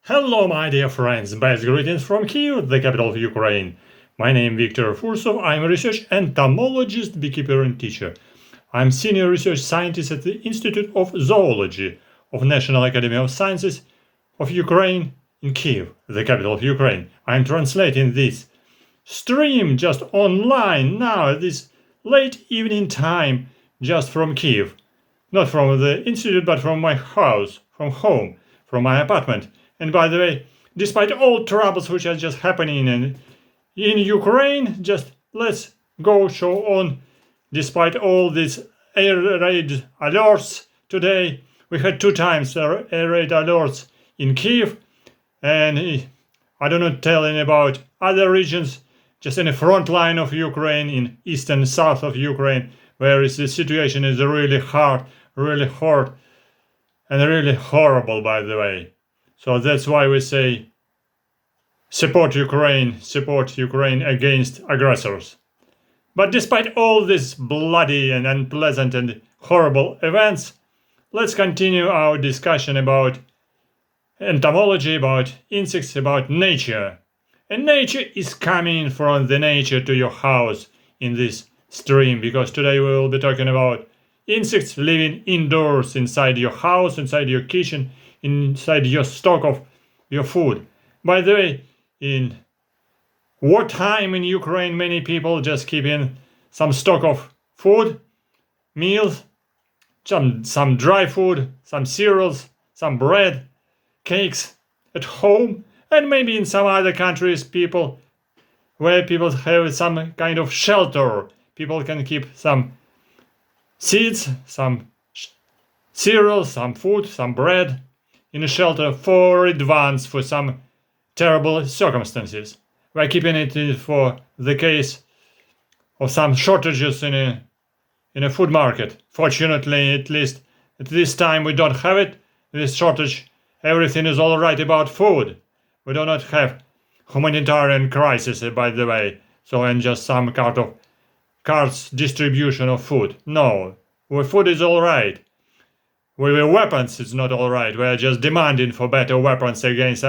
Hello, my dear friends, best greetings from Kyiv, the capital of Ukraine. My name is Viktor Fursov, I'm a research entomologist, beekeeper and teacher. I'm senior research scientist at the Institute of Zoology of National Academy of Sciences of Ukraine in Kyiv, the capital of Ukraine. I'm translating this stream just online now at this late evening time, just from Kyiv. Not from the institute, but from my house, from home, from my apartment. And by the way, despite all troubles which are just happening in Ukraine, just let's go show on. Despite all these air raid alerts today, we had 2 times air raid alerts in Kyiv, and I do not tell any about other regions, just in the front line of Ukraine, in east and south of Ukraine, where the situation is really hard, really hard, and really horrible, by the way. So that's why we say support Ukraine against aggressors. But despite all these bloody and unpleasant and horrible events, let's continue our discussion about entomology, about insects, about nature. And nature is coming from the nature to your house in this stream, because today we will be talking about insects living indoors, inside your house, inside your kitchen, inside your stock of your food. By the way, in wartime in Ukraine, many people just keep in some stock of food, meals, some dry food, some cereals, some bread, cakes at home, and maybe in some other countries where people have some kind of shelter. People can keep some seeds, some cereals, some food, some bread in a shelter for advance for some terrible circumstances. We're keeping it for the case of some shortages in a food market. Fortunately, at least at this time we don't have it, this shortage. Everything is all right about food. We do not have humanitarian crisis, by the way, and just some kind of cards distribution of food. No, with food is all right. With weapons, it's not all right. We're just demanding for better weapons against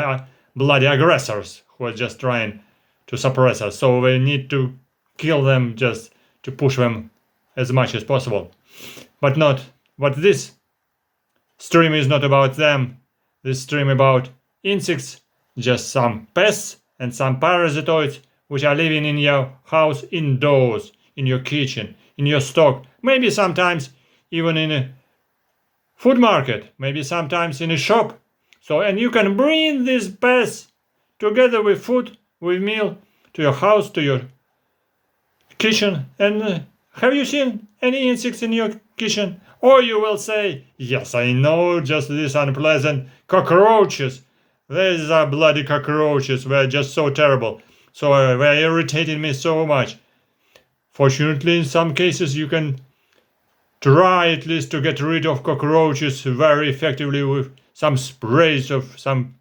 bloody aggressors who are just trying to suppress us. So we need to kill them just to push them as much as possible. But this stream is not about them. This stream about insects, just some pests and some parasitoids which are living in your house indoors, in your kitchen, in your stock, maybe sometimes even in a food market, maybe sometimes in a shop. And you can bring these pests together with food, with meal, to your house, to your kitchen. And have you seen any insects in your kitchen? Or you will say, yes, I know, just these unpleasant cockroaches. These are bloody cockroaches. They're just so terrible. They're irritating me so much. Fortunately, in some cases, you can try at least to get rid of cockroaches very effectively with some sprays of some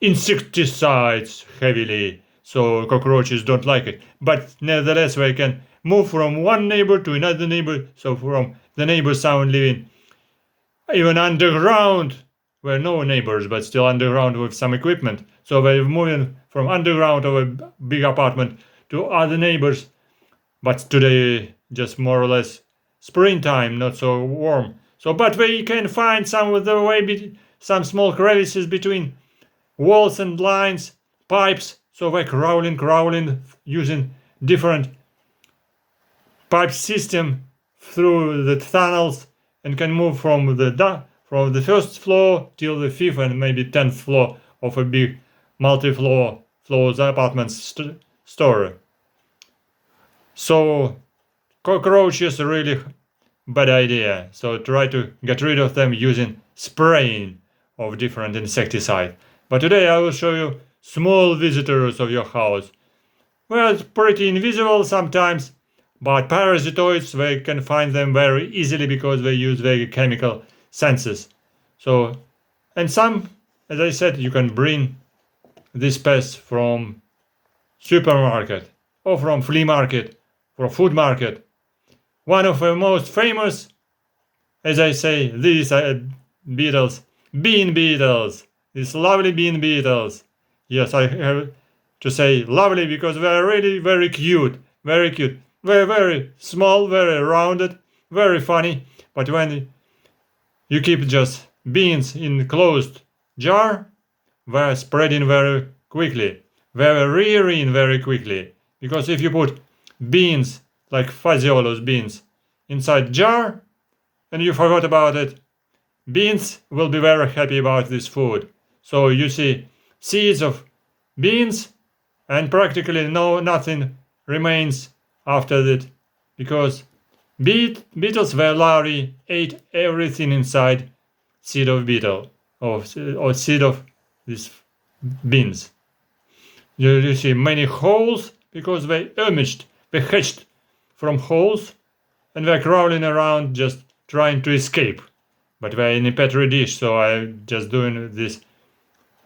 insecticides heavily, so cockroaches don't like it. But nevertheless, they can move from one neighbor to another neighbor, so from the neighbors sound living even underground, where no neighbors, but still underground with some equipment. So they're moving from underground of a big apartment to other neighbors. But today, just more or less springtime, not so warm. But we can find some some small crevices between walls and lines, pipes. So we're crawling, using different pipe system through the tunnels, and can move from the first floor till the 5th and maybe 10th floor of a big multi-floor apartment story. So cockroaches are really bad idea. So try to get rid of them using spraying of different insecticide. But today I will show you small visitors of your house. Well, it's pretty invisible sometimes, but parasitoids, they can find them very easily because they use very chemical senses. And some, as I said, you can bring these pests from supermarket or from flea market, from food market. One of the most famous, as I say, these are beetles, bean beetles. these lovely bean beetles. Yes, I have to say lovely because they are really very cute, very cute. Very small, very rounded, very funny. But when you keep just beans in closed jar, they're spreading very quickly. They're rearing very quickly. Because if you put beans, like Phaseolus beans, inside jar, and you forgot about it, beans will be very happy about this food. So you see seeds of beans and practically nothing remains after that, because beetles were larvae ate everything inside seed of beetle or seed of these beans. You see many holes because they hatched from holes, and they're crawling around just trying to escape. But they're in a petri dish, so I'm just doing this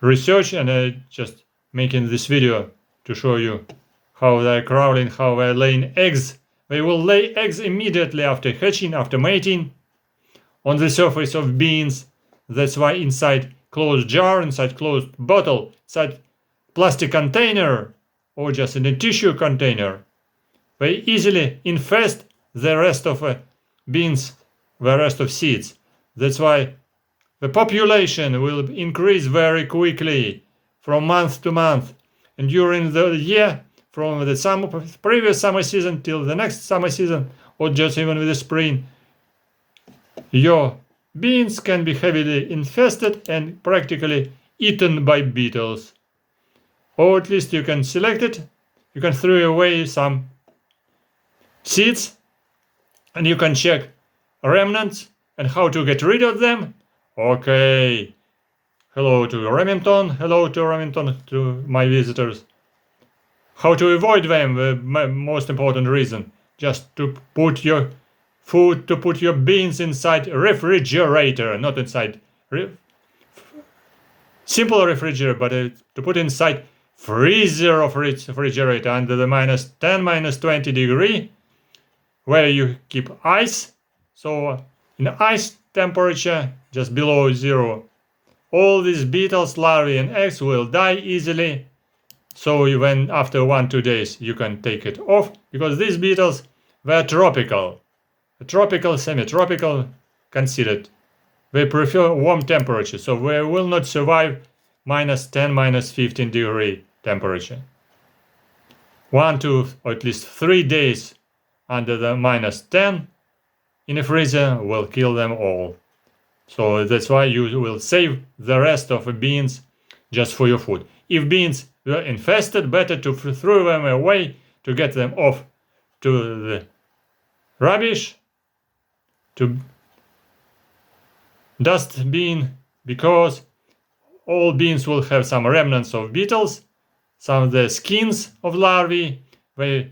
research and just making this video to show you how they're crawling, how they're laying eggs. They will lay eggs immediately after hatching, after mating, on the surface of beans. That's why inside closed jar, inside closed bottle, inside plastic container, or just in a tissue container, they easily infest the rest of beans, the rest of seeds. That's why the population will increase very quickly from month to month. And during the year, from the previous summer season till the next summer season, or just even with the spring, your beans can be heavily infested and practically eaten by beetles. Or at least you can select it, you can throw away some seeds, and you can check remnants and how to get rid of them. Okay, hello to Remington, to my visitors. How to avoid them, the most important reason, just to put your food, to put your beans inside refrigerator, not inside simple refrigerator, but to put inside freezer of refrigerator under the -10, -20 degree, where you keep ice. So in ice temperature, just below zero, all these beetles, larvae and eggs will die easily. So when after 1-2 days you can take it off, because these beetles were tropical, semi-tropical considered. They prefer warm temperature, so they will not survive -10, -15 degree temperature. 1 to or at least 3 days under the -10 in a freezer will kill them all. So that's why you will save the rest of the beans just for your food. If beans were infested, better to throw them away, to get them off to the rubbish, to dustbin, because all beans will have some remnants of beetles, some of the skins of larvae. The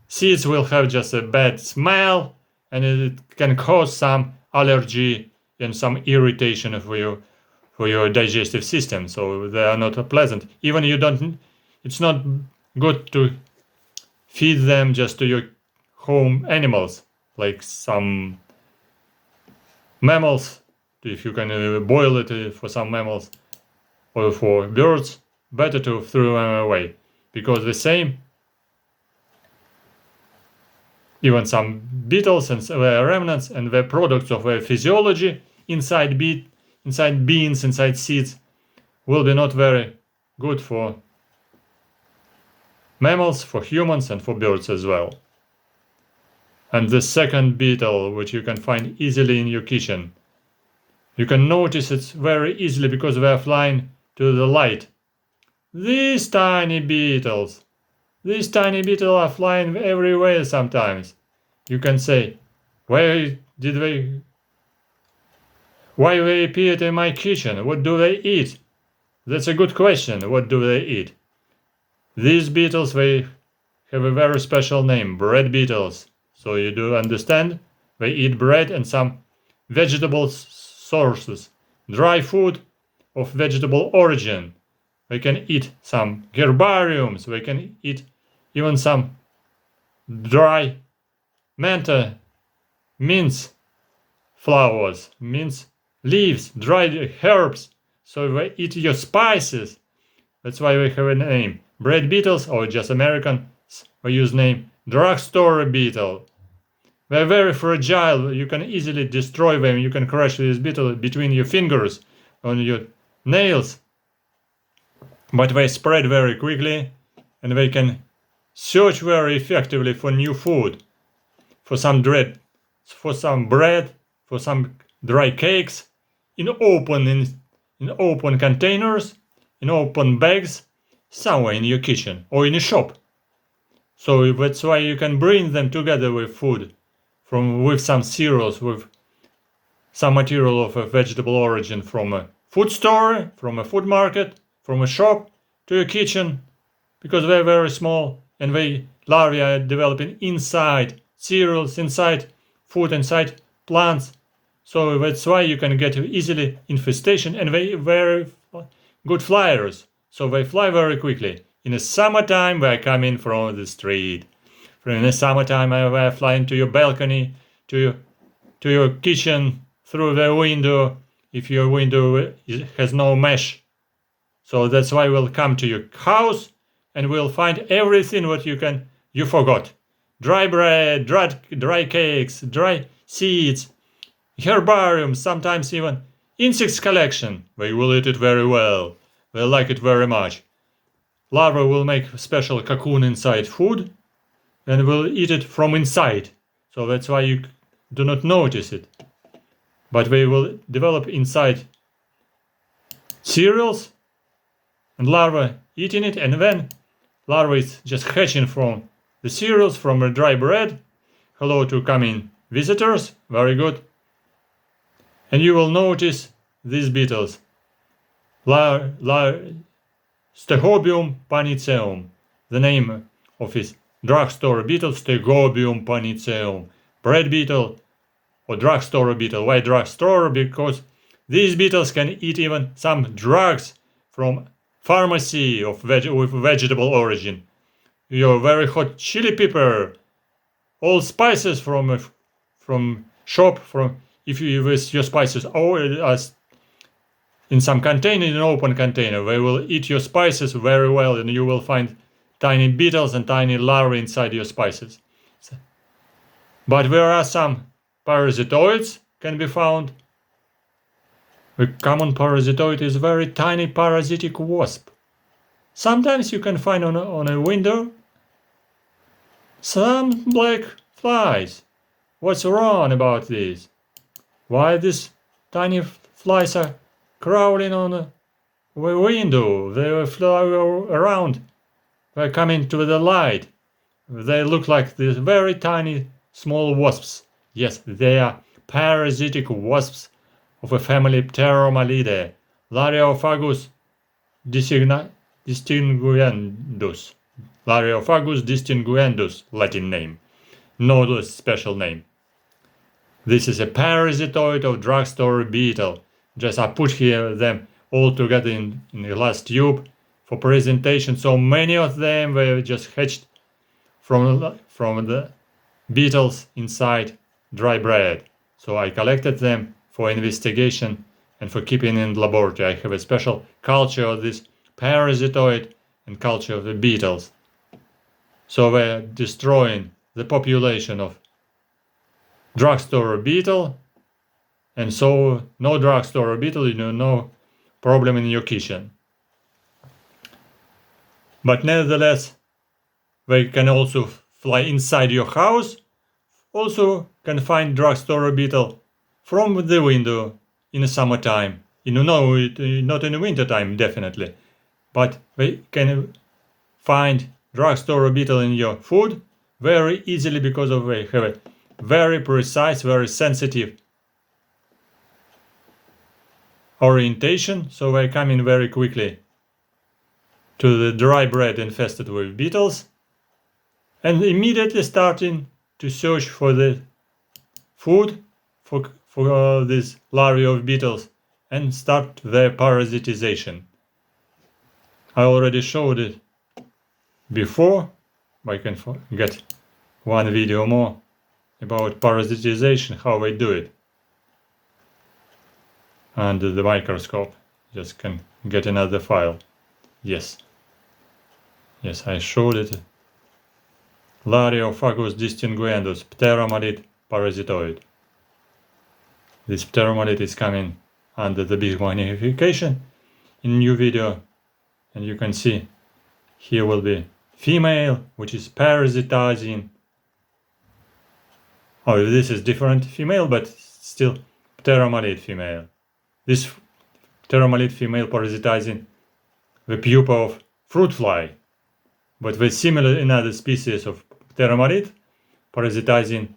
seeds will have just a bad smell, and it can cause some allergy and some irritation for your digestive system. So they are not pleasant. Even it's not good to feed them just to your home animals, like some mammals. If you can boil it for some mammals or for birds, better to throw them away, because the same, even some beetles and their remnants and the products of their physiology inside beans, inside seeds, will be not very good for mammals, for humans, and for birds as well. And the second beetle, which you can find easily in your kitchen, you can notice it very easily because they are flying to the light. These tiny beetles are flying everywhere sometimes. You can say, why they appeared in my kitchen? What do they eat? That's a good question. What do they eat? These beetles, they have a very special name, bread beetles. So you do understand? They eat bread and some vegetable sources, dry food of vegetable origin. They can eat some herbariums. They can eat even some dry mentha, mince flowers, mince leaves, dried herbs. so they eat your spices. That's why we have a name. Bread beetles, or just Americans, we use name drugstore beetle. They're very fragile. You can easily destroy them. You can crush this beetle between your fingers, on your nails. But they spread very quickly, and they can search very effectively for new food, for some bread, for some dry cakes, in open containers, in open bags, somewhere in your kitchen or in a shop. So that's why you can bring them together with food, with some cereals, with some material of a vegetable origin from a food store, from a food market, from a shop to your kitchen, because they're very small and larvae are developing inside cereals, inside food, inside plants. So that's why you can get easily infestation, and they very good flyers. So they fly very quickly. In the summertime, they are coming from the street. In the summertime, they are flying to your balcony, to your kitchen, through the window, if your window has no mesh. So that's why we'll come to your house and we'll find everything what you forgot. Dry bread, dry cakes, dry seeds, herbarium, sometimes even insects collection. They will eat it very well. They like it very much. Larvae will make a special cocoon inside food and will eat it from inside. So that's why you do not notice it. But they will develop inside cereals and larvae eating it, and then larvae is just hatching from the cereals, from the dry bread. Hello to coming visitors, very good. And you will notice these beetles. Stegobium paniceum, the name of his drugstore beetle, Stegobium paniceum. Bread beetle or drugstore beetle. Why drugstore? Because these beetles can eat even some drugs from pharmacy with vegetable origin. Your very hot chili pepper, all spices from shop, if you with your spices in some container, in an open container, they will eat your spices very well, and you will find tiny beetles and tiny larvae inside your spices. But there are some parasitoids can be found. The common parasitoid is very tiny parasitic wasp. Sometimes you can find on a window some black flies. What's wrong about this? Why these tiny flies are crawling on a window? They fly around. They're coming to the light. They look like these very tiny small wasps. Yes, they are parasitic wasps of a family Pteromalidae, Lariophagus distinguendus. Lariophagus distinguendus, Latin name. No special name. This is a parasitoid of drugstore beetle. Just I put here them all together in a glass tube for presentation. So many of them were just hatched from the beetles inside dry bread. So I collected them for investigation and for keeping in the laboratory. I have a special culture of this parasitoid and culture of the beetles. So we're destroying the population of drugstore beetle, and so no drugstore beetle, no problem in your kitchen. But nevertheless, they can also fly inside your house, also can find drugstore beetle from the window in the summertime. Not in the wintertime, definitely. But they can find drugstore beetle in your food very easily because they have a very precise, very sensitive orientation. So they come in very quickly to the dry bread infested with beetles and immediately starting to search for the food for these larvae of beetles and start their parasitization. I already showed it before. I can get one video more about parasitization, how they do it under the microscope. just can get another file. Yes, I showed it. Lariophagous distinguendus, pteromalid parasitoid. This pteromalid is coming under the big magnification in new video, and you can see here will be female, which is parasitizing. Oh, this is different female, but still pteromalid female. This pteromalid female parasitizing the pupa of fruit fly, but very similar in other species of pteromalid parasitizing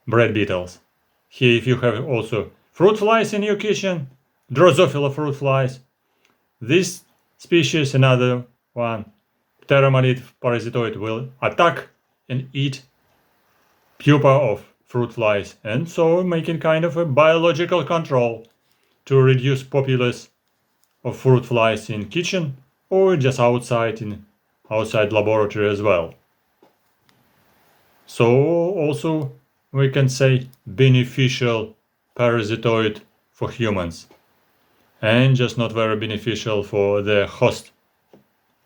bread beetles. Here, if you have also fruit flies in your kitchen, Drosophila fruit flies, this species, another one, pteromalid parasitoid, will attack and eat pupa of fruit flies, and so making kind of a biological control to reduce populace of fruit flies in kitchen or just outside in outside laboratory as well. So also we can say beneficial parasitoid for humans, and just not very beneficial for the host,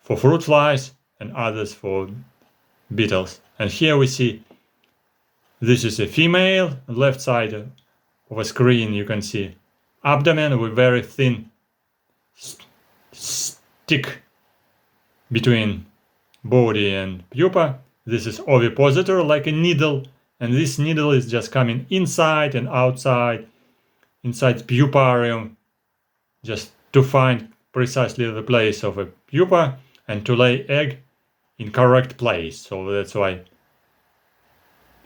for fruit flies and others for beetles. And here we see this is a female. Left side of a screen you can see abdomen with very thin stick between body and pupa. This is ovipositor, like a needle, and this needle is just coming inside and outside, inside puparium, just to find precisely the place of a pupa and to lay egg in correct place. So that's why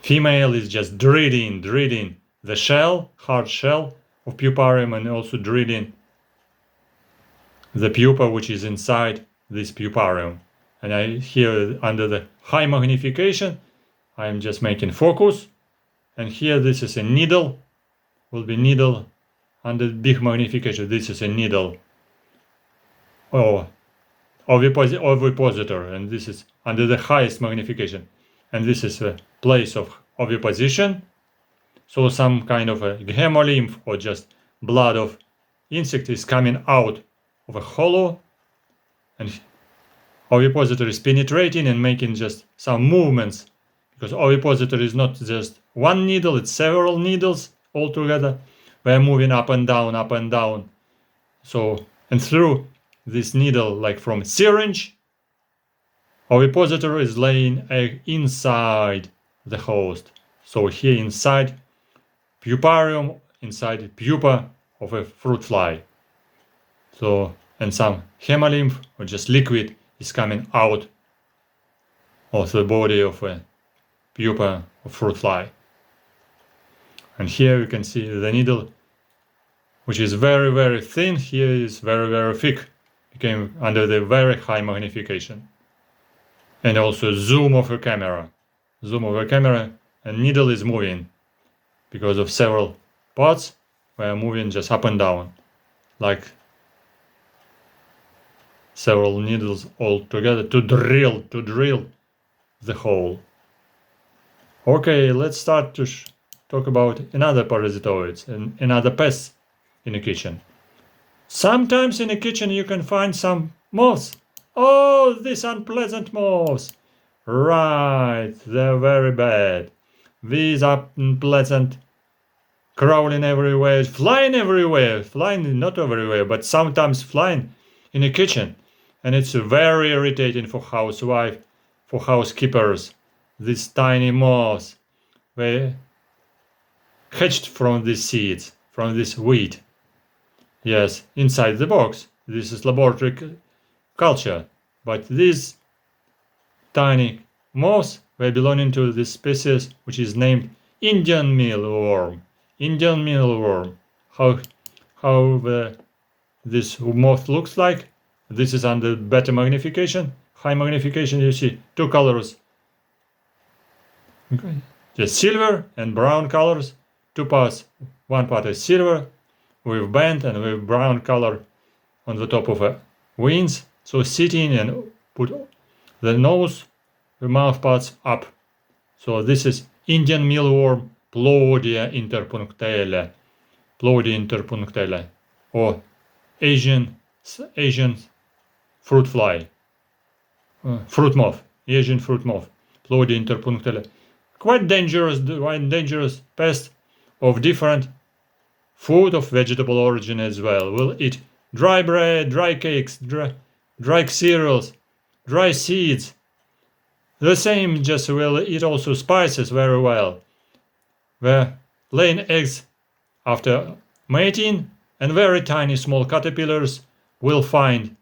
female is just drilling the shell, hard shell of puparium, and also drilling the pupa which is inside this puparium. And I here under the high magnification I am just making focus, and here this is a needle, will be needle under big magnification. This is a needle or ovipositor, and this is under the highest magnification, and this is a place of oviposition. So some kind of a hemolymph or just blood of insect is coming out of a hollow, and ovipositor is penetrating and making just some movements, because ovipositor is not just one needle, it's several needles all together. They are moving up and down, up and down. So, and through this needle, like from syringe, ovipositor is laying egg inside the host. So here inside puparium, inside pupa of a fruit fly. So, and some hemolymph or just liquid is coming out of the body of a pupa of fruit fly. And here you can see the needle, which is very, very thin. Here is very, very thick. Became under the very high magnification. And also zoom of a camera. Zoom of a camera, and needle is moving because of several parts were moving just up and down, like several needles all together to drill the hole. Okay, let's start to talk about another parasitoids and another pests in the kitchen. Sometimes in the kitchen you can find some moths. Oh, these unpleasant moths. Right, they're very bad. These are unpleasant, crawling everywhere, flying everywhere, flying not everywhere, but sometimes flying in the kitchen. And it's very irritating for housewife, for housekeepers. These tiny moths, they hatched from these seeds, from this wheat. Yes, inside the box. This is laboratory culture. But these tiny moths were belonging to this species which is named Indian mealworm. Indian mealworm. How this moth looks like. This is under better magnification. High magnification, you see two colors. Okay. Just silver and brown colors. Two parts. One part is silver with band and with brown color on the top of wings. So sitting and put the nose, the mouth parts up. So this is Indian mealworm, Plodia interpunctella. Plodia interpunctella. Or Asian fruit fly, fruit moth, Asian fruit moth, Plodia interpunctale. Quite dangerous pest of different food of vegetable origin as well. Will eat dry bread, dry cakes, dry cereals, dry seeds. The same just will eat also spices very well. Where laying eggs after mating, and very tiny small caterpillars will find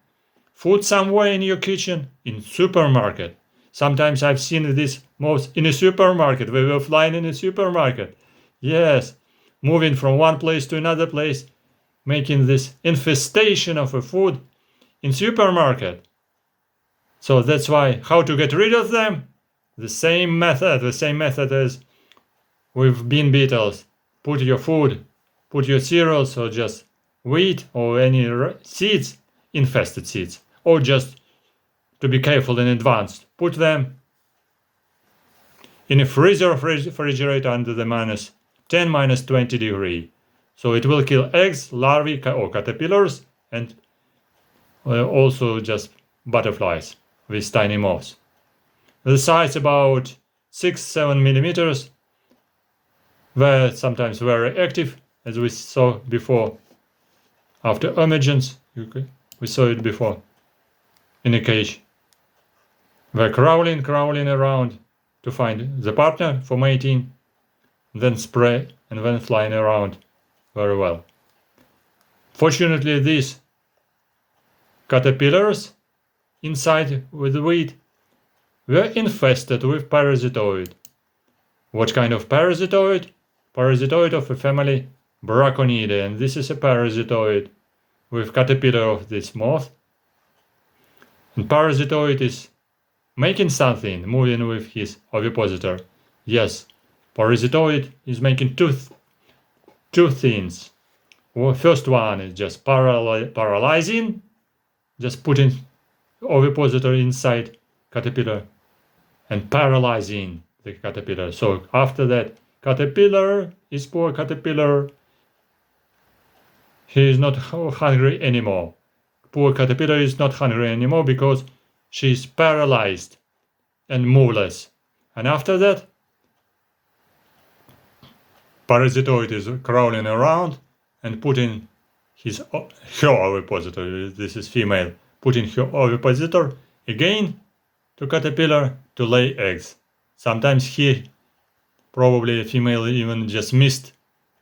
food somewhere in your kitchen, in supermarket. Sometimes I've seen this moths in a supermarket. We were flying in a supermarket. Yes, moving from one place to another place, making this infestation of a food in supermarket. So that's why, how to get rid of them? The same method as with bean beetles. Put your food, put your cereals or just wheat or any seeds, infested seeds, or just to be careful in advance, put them in a freezer or refrigerator under the -10, -20 degree. So it will kill eggs, larvae or caterpillars, and also just butterflies with tiny moths. The size about 6-7 millimeters, were sometimes very active, as we saw before. After emergence, we saw it before in a cage. They're crawling around to find the partner for mating, then spray and then flying around very well. Fortunately, these caterpillars inside with the wheat were infested with parasitoid. What kind of parasitoid? Parasitoid of a family Braconidae, and this is a parasitoid with caterpillar of this moth. And parasitoid is making something, moving with his ovipositor. Yes, parasitoid is making two things. Well, first one is just paralyzing, just putting ovipositor inside caterpillar and paralyzing the caterpillar. So after that, caterpillar is poor caterpillar. He is not hungry anymore. Poor caterpillar is not hungry anymore because she is paralyzed and moveless. And after that, parasitoid is crawling around and putting her ovipositor, this is female, putting her ovipositor again to caterpillar to lay eggs. Sometimes here, probably a female even just missed.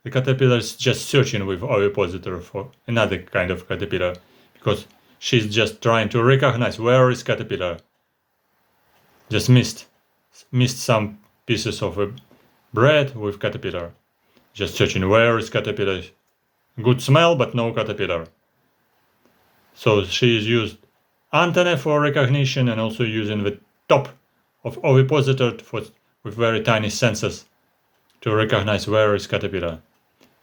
The caterpillar is just searching with ovipositor for another kind of caterpillar because she's just trying to recognize where is caterpillar. Just missed some pieces of bread with caterpillar. Just searching where is caterpillar. Good smell, but no caterpillar. So she is used antenna for recognition and also using the top of ovipositor with very tiny sensors to recognize where is caterpillar.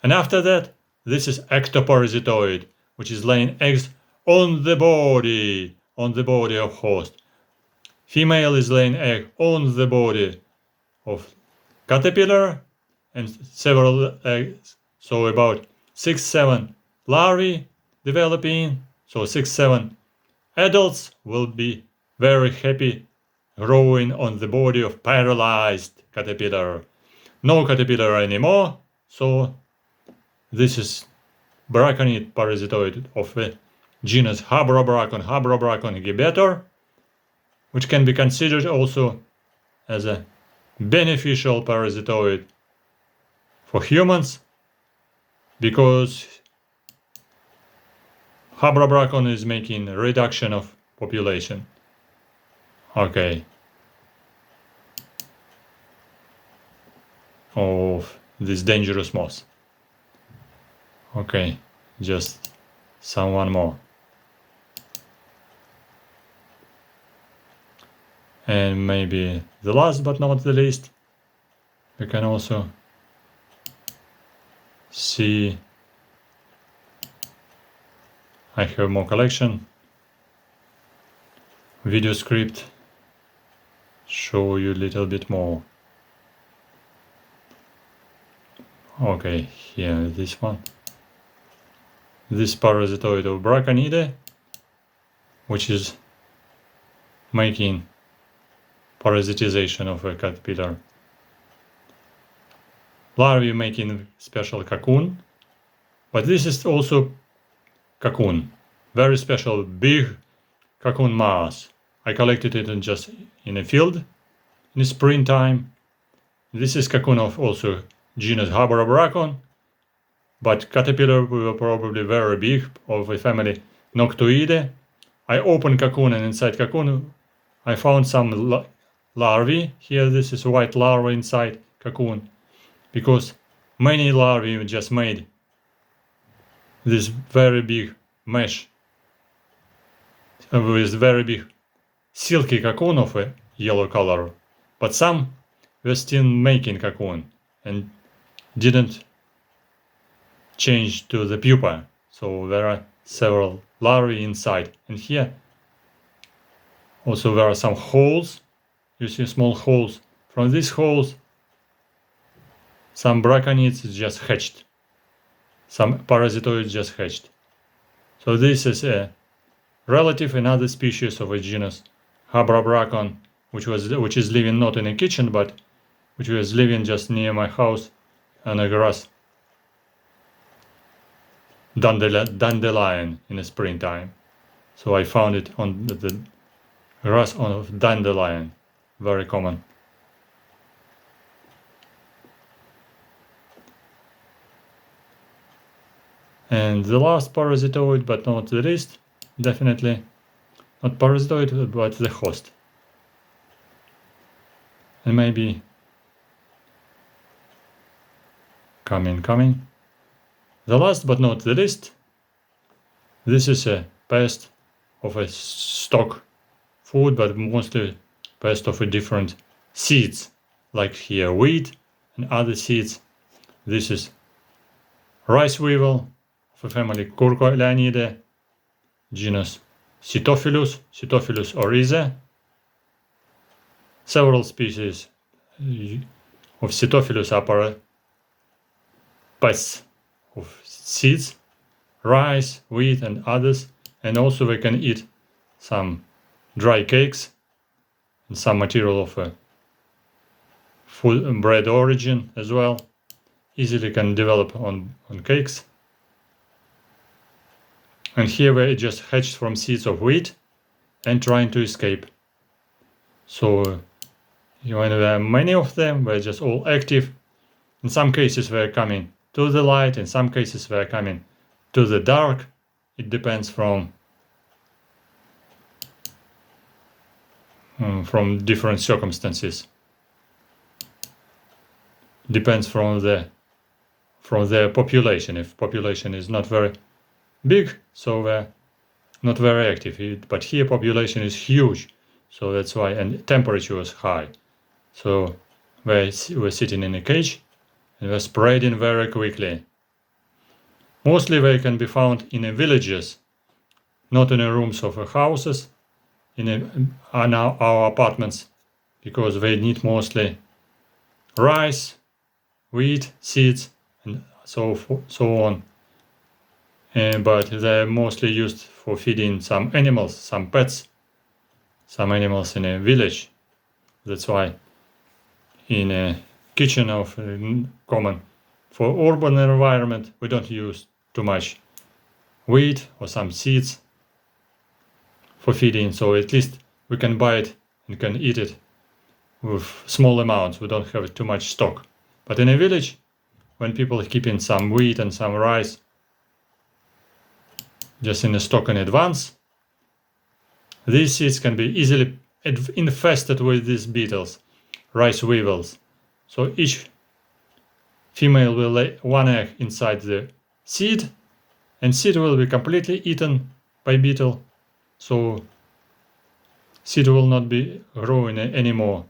And after that, this is ectoparasitoid, which is laying eggs on the body of host. Female is laying egg on the body of caterpillar and several eggs, so about 6-7 larvae developing, so 6-7 adults will be very happy growing on the body of paralyzed caterpillar. No caterpillar anymore, so this is braconid parasitoid of the genus Habrobracon gibetor, which can be considered also as a beneficial parasitoid for humans because Habrobracon is making a reduction of population. Okay. Of this dangerous moth. Okay, just one more. And maybe the last but not the least, we can also see I have more collection. Video script, show you a little bit more. Okay, here this one. this parasitoid of Braconidae, which is making parasitization of a caterpillar. Larvae making special cocoon, but this is also cocoon, very special big cocoon mass. I collected it just in a field in the springtime. This is cocoon of also genus Habrobracon, but caterpillar were probably very big, of the family Noctuidae. I opened cocoon, and inside cocoon I found some larvae. Here this is white larva inside cocoon, because many larvae just made this very big mesh with very big silky cocoon of a yellow color, but some were still making cocoon and didn't change to the pupa, so there are several larvae inside. And here also there are some holes. You see small holes. From these holes some braconids just hatched, some parasitoids just hatched. So this is a relative, another species of a genus Habrobracon, which is living not in a kitchen, but which was living just near my house on a grass dandelion in the springtime. So I found it on the grass of dandelion, very common. And the last parasitoid, but not the least, definitely not parasitoid, but the host. And maybe coming. The last but not the least, this is a pest of a stock food, but mostly pest of a different seeds, like here wheat and other seeds. This is rice weevil of a family Curculionidae, genus Cytophilus oryza. Several species of Cytophilus are pests of seeds, rice, wheat and others, and also they can eat some dry cakes and some material of a food bread origin as well. Easily can develop on cakes. And here they just hatched from seeds of wheat and trying to escape. So when there are many of them, they're just all active. In some cases they're coming to the light, in some cases they're coming to the dark. It depends from different circumstances. Depends from their population. If population is not very big, so they're not very active. But here population is huge, so that's why, and temperature is high. So we're sitting in a cage and they're spreading very quickly. Mostly they can be found in villages, not in the rooms of houses, in our apartments, because they need mostly rice, wheat, seeds, and so on. But they're mostly used for feeding some animals, some pets, some animals in a village. That's why in a kitchen of common for urban environment we don't use too much wheat or some seeds for feeding, so at least we can buy it and can eat it with small amounts. We don't have too much stock. But in a village, when people are keeping some wheat and some rice just in a stock in advance, these seeds can be easily infested with these beetles, rice weevils. So each female will lay one egg inside the seed, and seed will be completely eaten by beetle. So seed will not be growing anymore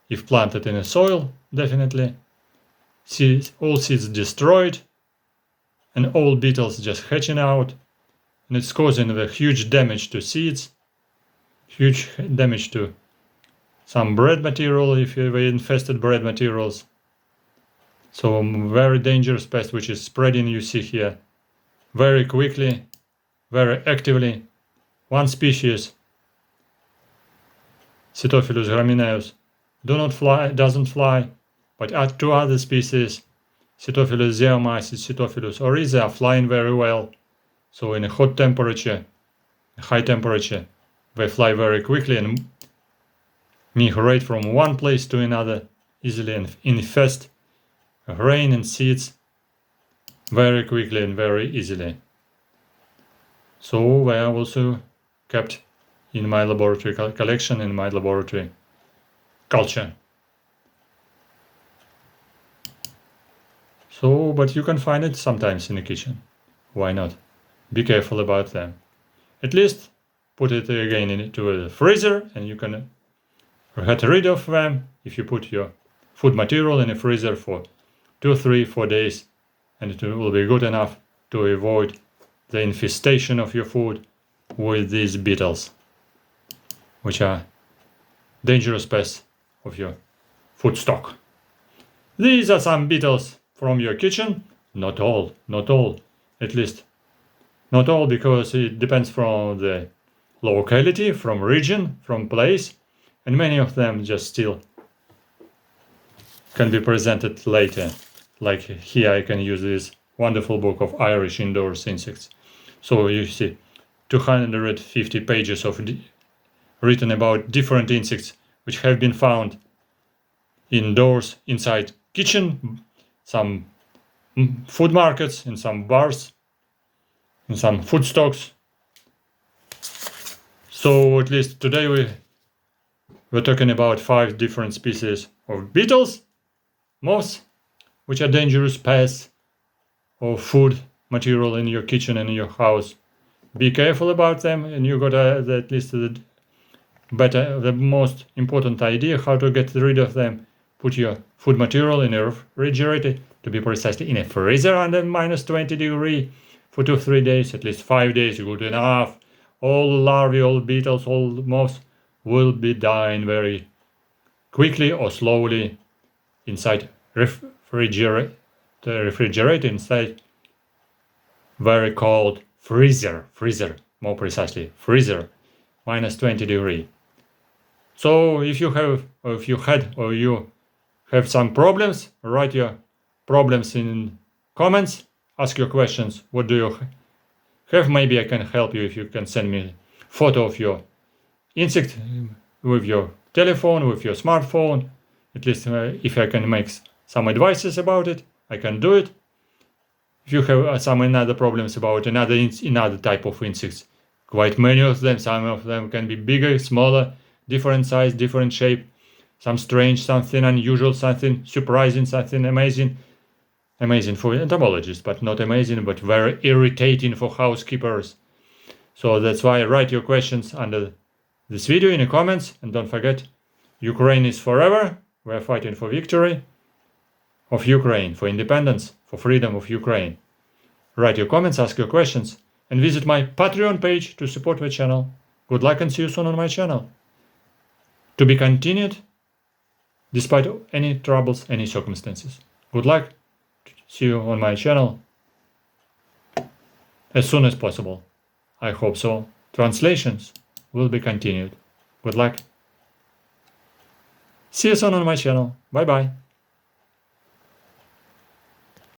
if planted in a soil, definitely. All seeds destroyed, and all beetles just hatching out, and it's causing the huge damage to seeds, huge damage to some bread material if they infested bread materials. So very dangerous pest which is spreading, you see here. very quickly, very actively. One species, Cytophilus gramineus, doesn't fly, but two other species, Cytophilus zeomyces, Cytophilus oryza, are flying very well. So in a hot temperature, high temperature, they fly very quickly and migrate from one place to another easily and infest grain and seeds very quickly and very easily. So they are also kept in my laboratory collection, in my laboratory culture. So, but you can find it sometimes in the kitchen. Why not? Be careful about them. At least put it again into the freezer and you can get rid of them if you put your food material in the freezer for 2, 3, 4 days, and it will be good enough to avoid the infestation of your food with these beetles, which are dangerous pests of your food stock. These are some beetles from your kitchen. Not all, at least not all, because it depends from the locality, from region, from place, and many of them just still can be presented later. Like here I can use this wonderful book of Irish indoors insects. So you see 250 pages of written about different insects which have been found indoors, inside kitchen, some food markets, in some bars, in some food stocks. So at least today we're talking about 5 different species of beetles, moths, which are dangerous pests of food material in your kitchen and in your house. Be careful about them, and you got at least the most important idea how to get rid of them. Put your food material in a refrigerator, to be precisely in a freezer under -20 for 2-3 days, at least 5 days, good enough. All larvae, all beetles, all moths will be dying very quickly or slowly inside refrigerator inside very cold freezer, more precisely, freezer, -20. So if you have, or if you had, or you have some problems, write your problems in comments, ask your questions. What do you have? Maybe I can help you if you can send me a photo of your insect with your telephone, with your smartphone. At least if I can make some advices about it, I can do it. If you have some other problems about another type of insects, quite many of them, some of them can be bigger, smaller, different size, different shape, some strange, something unusual, something surprising, something amazing for entomologists, but not amazing, but very irritating for housekeepers. So that's why write your questions under this video in the comments, and don't forget, Ukraine is forever. We are fighting for victory of Ukraine, for independence, for freedom of Ukraine. Write your comments, ask your questions, and visit my Patreon page to support the channel. Good luck and see you soon on my channel. To be continued, despite any troubles, any circumstances. Good luck. See you on my channel as soon as possible. I hope so. Translations will be continued. Good luck. See you soon on my channel. Bye bye.